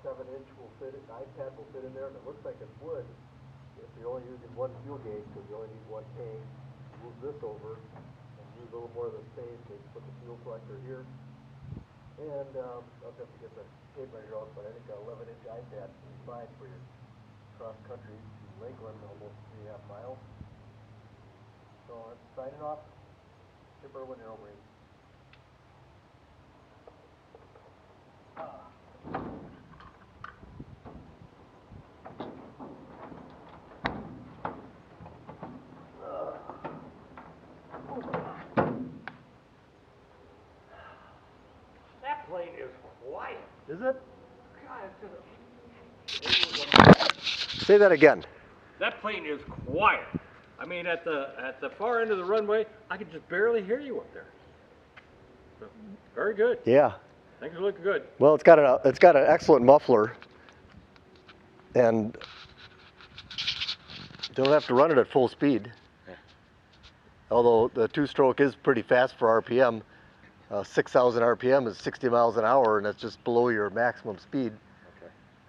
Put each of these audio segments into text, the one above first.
7-inch will fit, an iPad will fit in there, and it looks like it would if you're only using one fuel gauge because you only need one tank. Move this over and use a little more of the space. Maybe put the fuel collector here. And I'll have to get the tape measure out, but I think an 11-inch iPad would be fine for your cross country to Lakeland, almost 3.5 miles. So I'm signing off. Chipper when you're over. That plane is quiet. Is it? God, Say that again. that plane is quiet. I mean, at the far end of the runway, I could just barely hear you up there. So, very good. Yeah. Things are looking good. Well, it's got an excellent muffler, and don't have to run it at full speed. Yeah. Although the two-stroke is pretty fast for RPM. 6,000 RPM is 60 miles an hour, and that's just below your maximum speed.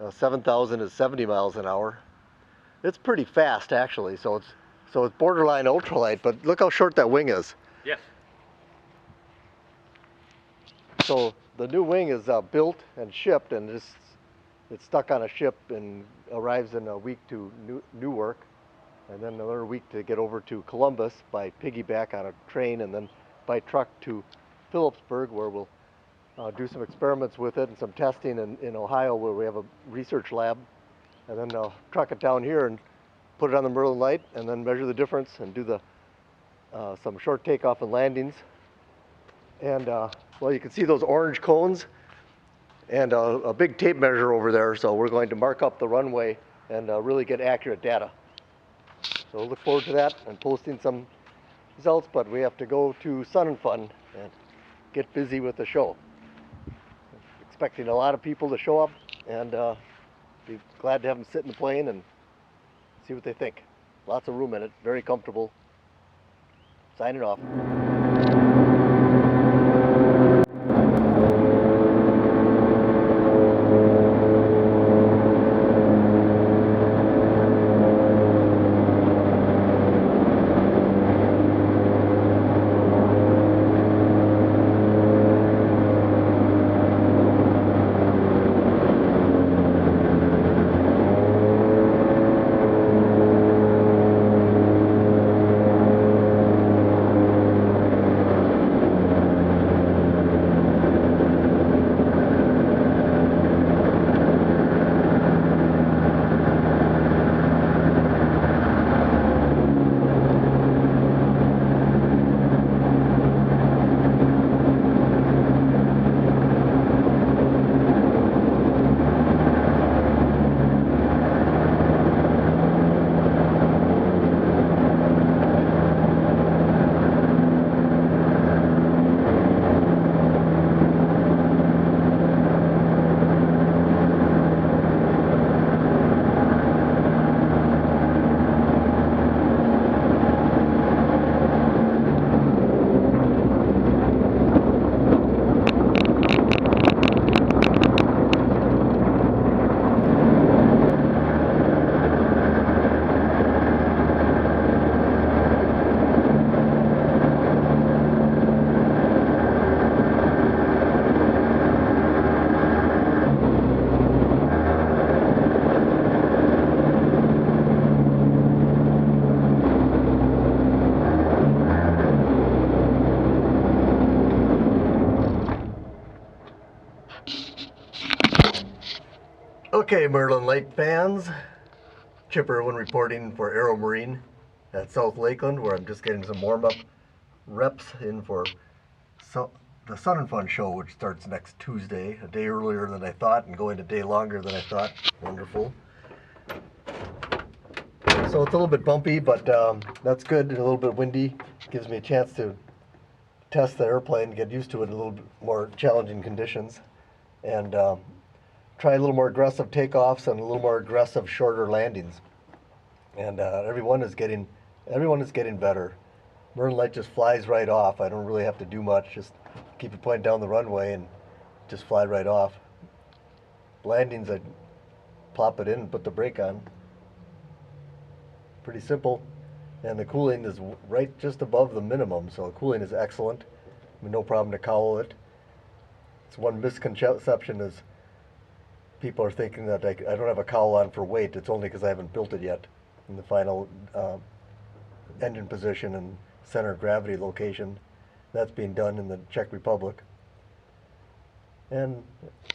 Okay. 7,000 is 70 miles an hour. It's pretty fast, actually. So it's borderline ultralight. But look how short that wing is. Yes. So the new wing is built and shipped, and it's stuck on a ship and arrives in a week to Newark, and then another week to get over to Columbus by piggyback on a train, and then by truck to Phillipsburg, where we'll do some experiments with it and some testing in Ohio, where we have a research lab, and then truck it down here and put it on the Merlin Lite, and then measure the difference and do some short takeoff and landings. And well, you can see those orange cones and a big tape measure over there, so we're going to mark up the runway and really get accurate data. So look forward to that and posting some results, but we have to go to Sun and Fun and get busy with the show. Expecting a lot of people to show up, and be glad to have them sit in the plane and see what they think. Lots of room in it, very comfortable. Signing off. Okay, Merlin Lite fans, Chipper Irwin reporting for Aero Marine at South Lakeland, where I'm just getting some warm-up reps in for the Sun and Fun show, which starts next Tuesday, a day earlier than I thought and going a day longer than I thought. Wonderful. So it's a little bit bumpy, but that's good. A little bit windy. Gives me a chance to test the airplane, get used to it in a little bit more challenging conditions, and try a little more aggressive takeoffs and a little more aggressive shorter landings. And everyone is getting better. Merlin Lite just flies right off. I don't really have to do much. Just keep it pointing down the runway and just fly right off. landings, I plop it in and put the brake on. Pretty simple. And the cooling is right just above the minimum, so the cooling is excellent. I mean, no problem to cowl it. It's one misconception is people are thinking that I don't have a cowl on for weight. It's only because I haven't built it yet in the final engine position and center of gravity location. That's being done in the Czech Republic. And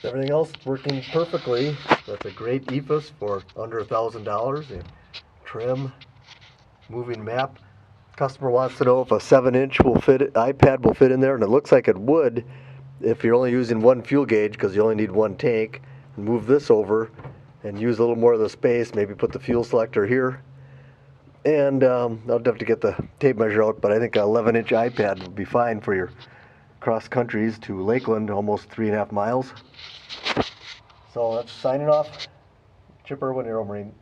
everything else working perfectly. That's a great EFS for under $1,000. Trim, moving map. Customer wants to know if a 7-inch iPad will fit in there, and it looks like it would if you're only using one fuel gauge because you only need one tank. Move this over and use a little more of the space, maybe put the fuel selector here. And I'll have to get the tape measure out, but I think an 11-inch iPad would be fine for your cross countries to Lakeland, almost 3.5 miles. So that's signing off. Chip Irwin, Aero Marine.